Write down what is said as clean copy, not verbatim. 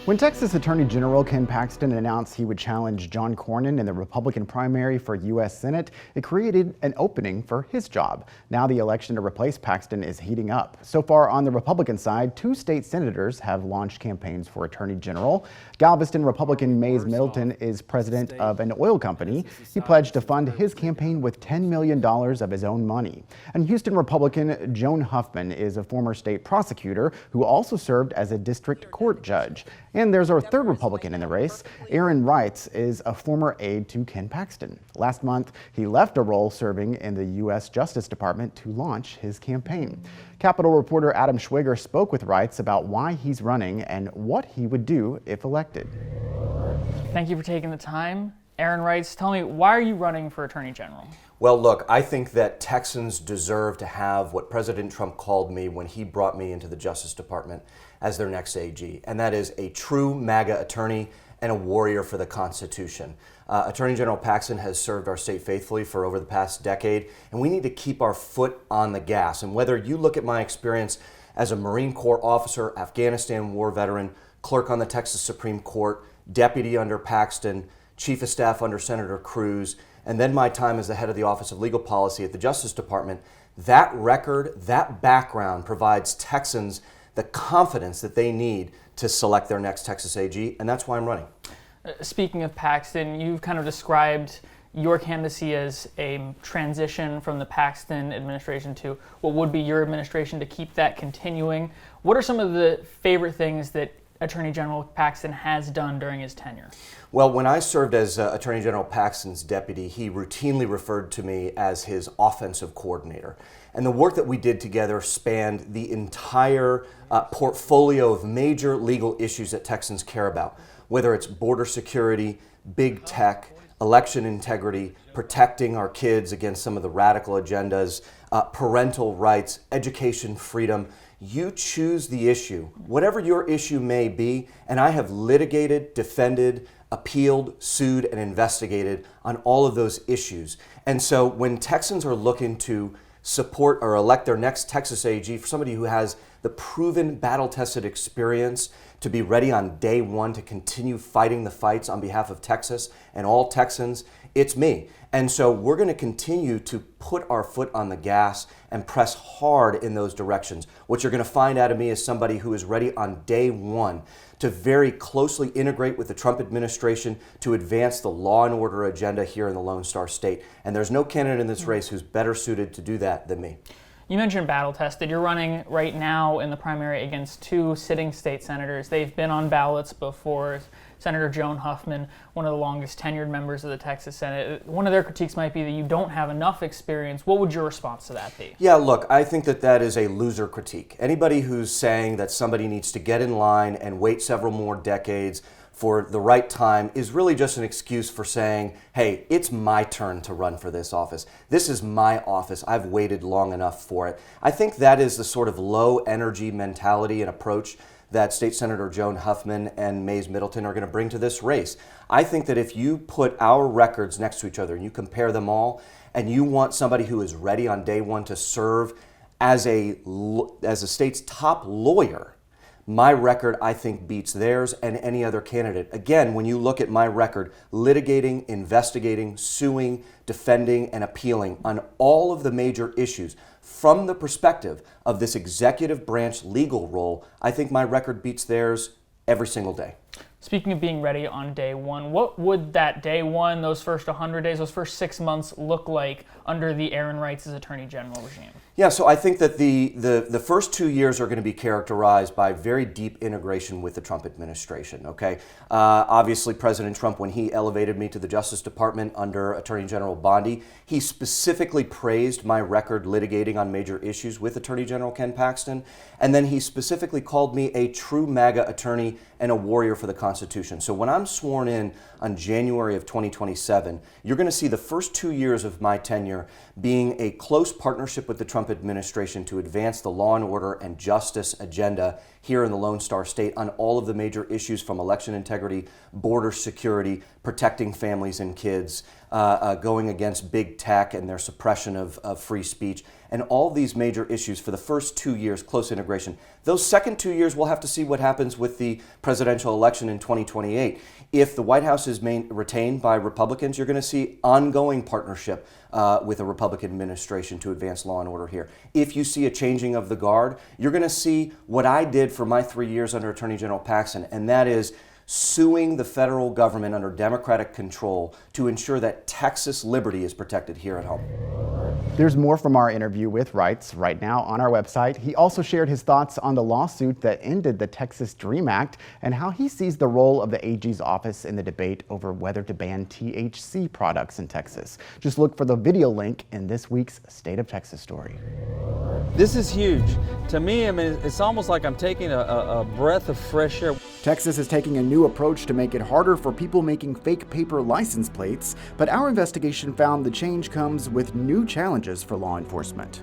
When Texas Attorney General Ken Paxton announced he would challenge John Cornyn in the Republican primary for U.S. Senate, it created an opening for his job. Now the election to replace Paxton is heating up. So far on the Republican side, 2 state senators have launched campaigns for Attorney General. Galveston Republican Mays Middleton is president of an oil company. He pledged to fund his campaign with $10 million of his own money. And Houston Republican Joan Huffman is a former state prosecutor who also served as a district court judge. And there's our third Republican in the race. Aaron Wrights is a former aide to Ken Paxton. Last month, he left a role serving in the U.S. Justice Department to launch his campaign. Capitol reporter Adam Schwiger spoke with Wrights about why he's running and what he would do if elected. Thank you for taking the time. Aaron Wrights, tell me, why are you running for Attorney General? Well, look, I think that Texans deserve to have what President Trump called me when he brought me into the Justice Department as their next AG, and that is a true MAGA attorney and a warrior for the Constitution. Attorney General Paxton has served our state faithfully for over the past decade, and we need to keep our foot on the gas. And whether you look at my experience as a Marine Corps officer, Afghanistan war veteran, clerk on the Texas Supreme Court, deputy under Paxton, chief of staff under Senator Cruz, and then my time as the head of the Office of Legal Policy at the Justice Department, that record, that background provides Texans the confidence that they need to select their next Texas AG, and that's why I'm running. Speaking of Paxton, you've kind of described your candidacy as a transition from the Paxton administration to what would be your administration to keep that continuing. What are some of the favorite things that Attorney General Paxton has done during his tenure? Well, when I served as Attorney General Paxton's deputy, he routinely referred to me as his offensive coordinator. And the work that we did together spanned the entire portfolio of major legal issues that Texans care about, whether it's border security, big tech, election integrity, protecting our kids against some of the radical agendas, parental rights, education freedom. You choose the issue, whatever your issue may be, and I have litigated, defended, appealed, sued, and investigated on all of those issues. And so when Texans are looking to support or elect their next Texas AG for somebody who has the proven battle-tested experience to be ready on day one to continue fighting the fights on behalf of Texas and all Texans, it's me. And so we're going to continue to put our foot on the gas and press hard in those directions. What you're going to find out of me is somebody who is ready on day one to very closely integrate with the Trump administration to advance the law and order agenda here in the Lone Star State. And there's no candidate in this race who's better suited to do that than me. You mentioned battle-tested. You're running right now in the primary against 2 sitting state senators. They've been on ballots before. Senator Joan Huffman, one of the longest tenured members of the Texas Senate. One of their critiques might be that you don't have enough experience. What would your response to that be? Yeah, look, I think that that is a loser critique. Anybody who's saying that somebody needs to get in line and wait several more decades for the right time is really just an excuse for saying, hey, it's my turn to run for this office. This is my office. I've waited long enough for it. I think that is the sort of low energy mentality and approach that State Senator Joan Huffman and Mays Middleton are going to bring to this race. I think that if you put our records next to each other and you compare them all, and you want somebody who is ready on day one to serve as a state's top lawyer, my record, I think, beats theirs and any other candidate. Again, when you look at my record, litigating, investigating, suing, defending, and appealing on all of the major issues from the perspective of this executive branch legal role, I think my record beats theirs every single day. Speaking of being ready on day one, what would that day one, those first 100 days, those first 6 months look like under the Aaron Wrights as Attorney General regime? Yeah, so I think that the first 2 years are going to be characterized by very deep integration with the Trump administration, okay? Obviously, President Trump, when he elevated me to the Justice Department under Attorney General Bondi, he specifically praised my record litigating on major issues with Attorney General Ken Paxton, and then he specifically called me a true MAGA attorney and a warrior for the Constitution. So when I'm sworn in on January of 2027, you're going to see the first 2 years of my tenure being a close partnership with the Trump administration to advance the law and order and justice agenda here in the Lone Star State on all of the major issues from election integrity, border security, protecting families and kids, going against big tech and their suppression of free speech, and all these major issues for the first 2 years, close integration. Those second 2 years, we'll have to see what happens with the presidential election in 2028. If the White House is retained by Republicans, you're going to see ongoing partnership with a Republican administration to advance law and order here. If you see a changing of the guard, you're going to see what I did for my 3 years under Attorney General Paxton, and that is suing the federal government under Democratic control to ensure that Texas liberty is protected here at home. There's more from our interview with Wrights right now on our website. He also shared his thoughts on the lawsuit that ended the Texas DREAM Act and how he sees the role of the AG's office in the debate over whether to ban THC products in Texas. Just look for the video link in this week's State of Texas story. This is huge. To me, I mean, it's almost like I'm taking a breath of fresh air. Texas is taking a new approach to make it harder for people making fake paper license plates, but our investigation found the change comes with new challenges for law enforcement.